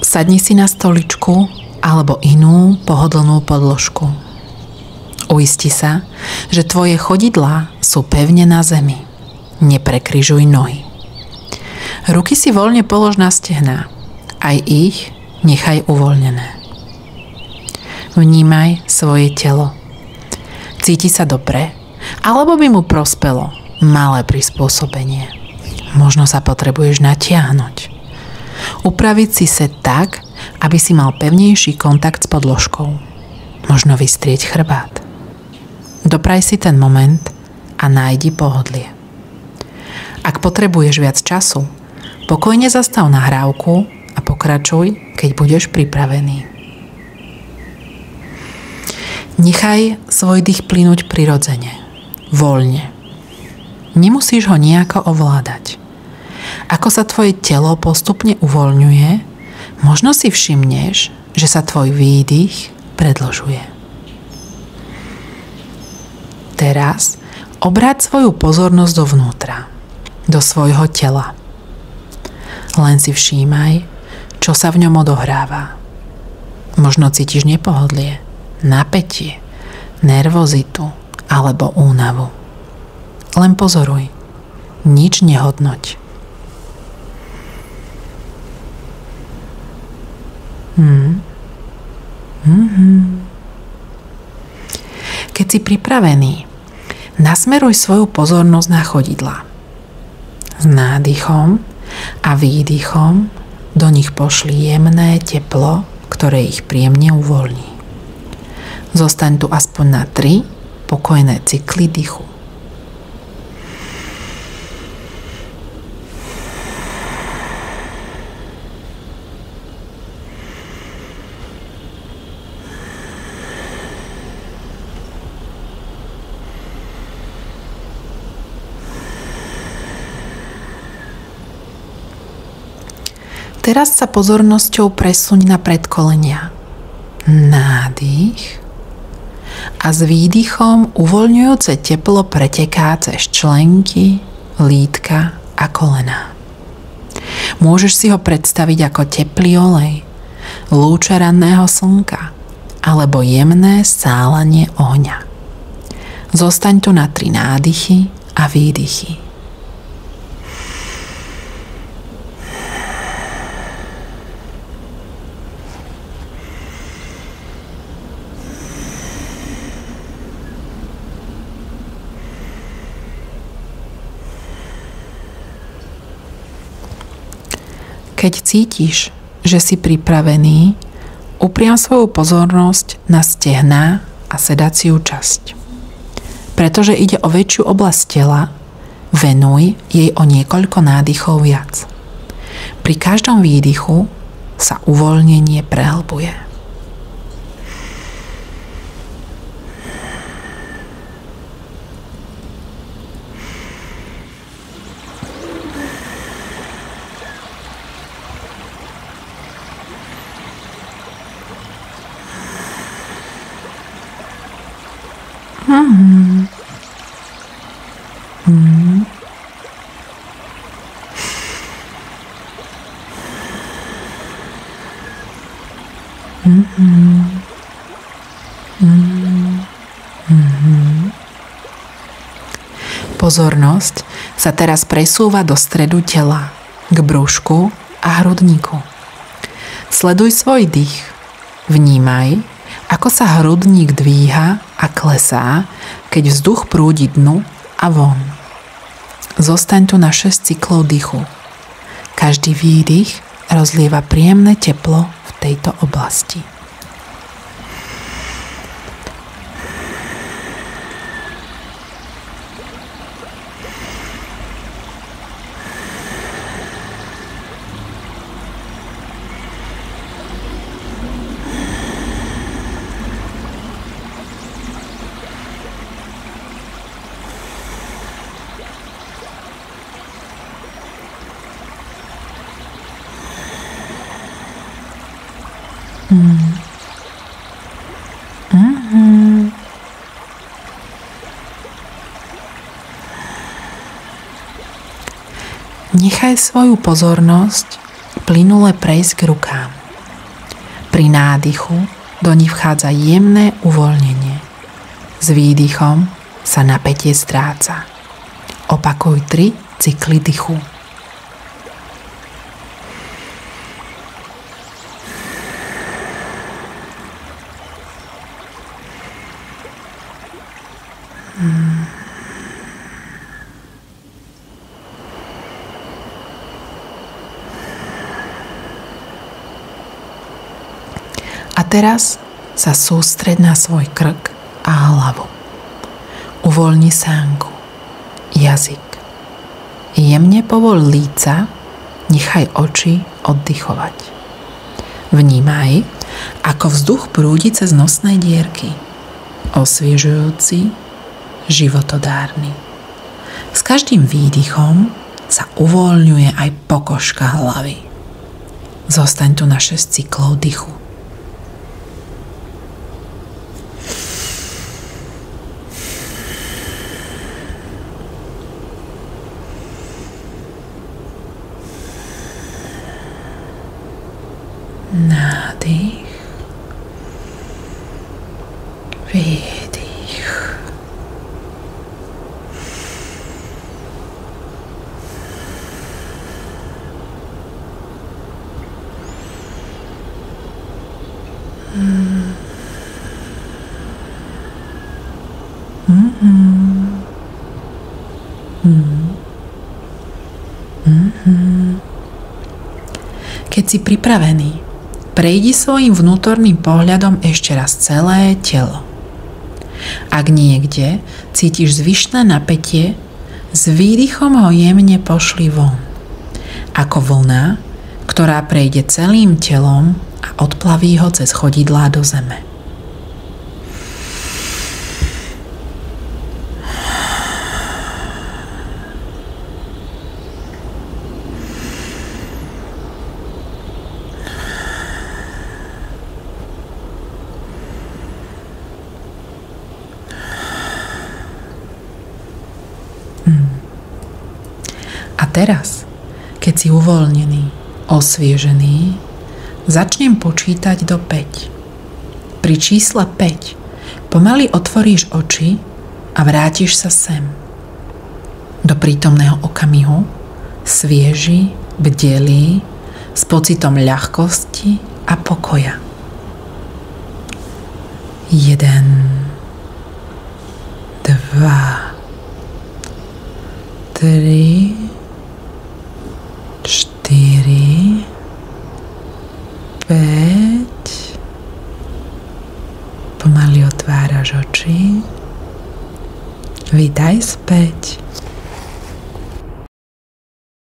Sadni si na stoličku alebo inú pohodlnú podložku. Uisti sa, že tvoje chodidlá sú pevne na zemi. Neprekryžuj nohy. Ruky si voľne polož na stehná. Aj ich nechaj uvoľnené. Vnímaj svoje telo. Cíti sa dobre, alebo by mu prospelo malé prispôsobenie. Možno sa potrebuješ natiahnuť. Upraviť si set tak, aby si mal pevnejší kontakt s podložkou. Možno vystrieť chrbát. Dopraj si ten moment a nájdi pohodlie. Ak potrebuješ viac času, pokojne zastav nahrávku a pokračuj, keď budeš pripravený. Nechaj svoj dých plynúť prirodzene, voľne. Nemusíš ho nejako ovládať. Ako sa tvoje telo postupne uvoľňuje, možno si všimneš, že sa tvoj výdych predĺžuje. Teraz obráť svoju pozornosť dovnútra, do svojho tela. Len si všímaj, čo sa v ňom odohráva. Možno cítiš nepohodlie, napätie, nervozitu alebo únavu. Len pozoruj, nič nehodnoť. Keď si pripravený, nasmeruj svoju pozornosť na chodidlá. S nádychom a výdychom do nich pošli jemné teplo, ktoré ich príjemne uvoľní. Zostaň tu aspoň na 3 pokojné cykly dychu. Teraz sa pozornosťou presuň na predkolenia. Nádych a s výdychom uvoľňujúce teplo preteká cez členky, lítka a kolená. Môžeš si ho predstaviť ako teplý olej, lúče ranného slnka alebo jemné sálanie ohňa. Zostaň tu na 3 nádychy a výdychy. Keď cítiš, že si pripravený, upriam svoju pozornosť na stehná a sedaciu časť. Pretože ide o väčšiu oblasť tela, venuj jej o niekoľko nádychov viac. Pri každom výdychu sa uvoľnenie prehlbuje. Pozornosť sa teraz presúva do stredu tela, k brúšku a hrudníku. Sleduj svoj dých. Vnímaj, ako sa hrudník dvíha a klesá, keď vzduch prúdi dnu a von. Zostaň tu na 6 cyklov dychu. Každý výdych rozlieva príjemné teplo v tejto oblasti. Nechaj svoju pozornosť plynule prejsť k rukám. Pri nádychu do nich vchádza jemné uvoľnenie. S výdychom sa napätie stráca. Opakuj 3 cykly dychu. A teraz sa sústreď na svoj krk a hlavu. Uvoľni sánku, jazyk. Jemne povoľ líca, nechaj oči oddychovať. Vnímaj, ako vzduch prúdi cez nosné dierky. Osviežujúci, životodárny. S každým výdychom sa uvoľňuje aj pokožka hlavy. Zostaň tu na 6 cyklov dychu. Nádych, výdych. Keď si pripravený, prejdi svojim vnútorným pohľadom ešte raz celé telo. Ak niekde cítiš zvyšné napätie, s výdychom ho jemne pošli von. Ako vlna, ktorá prejde celým telom a odplaví ho cez chodidlá do zeme. A teraz, keď si uvoľnený, osviežený, začnem počítať do 5. Pri čísle 5 pomaly otvoríš oči a vrátiš sa sem. Do prítomného okamihu, svieži, bdelý, s pocitom ľahkosti a pokoja. 1, 2, 3, 4, 5. Pomaly otváraš oči. Vítaj späť.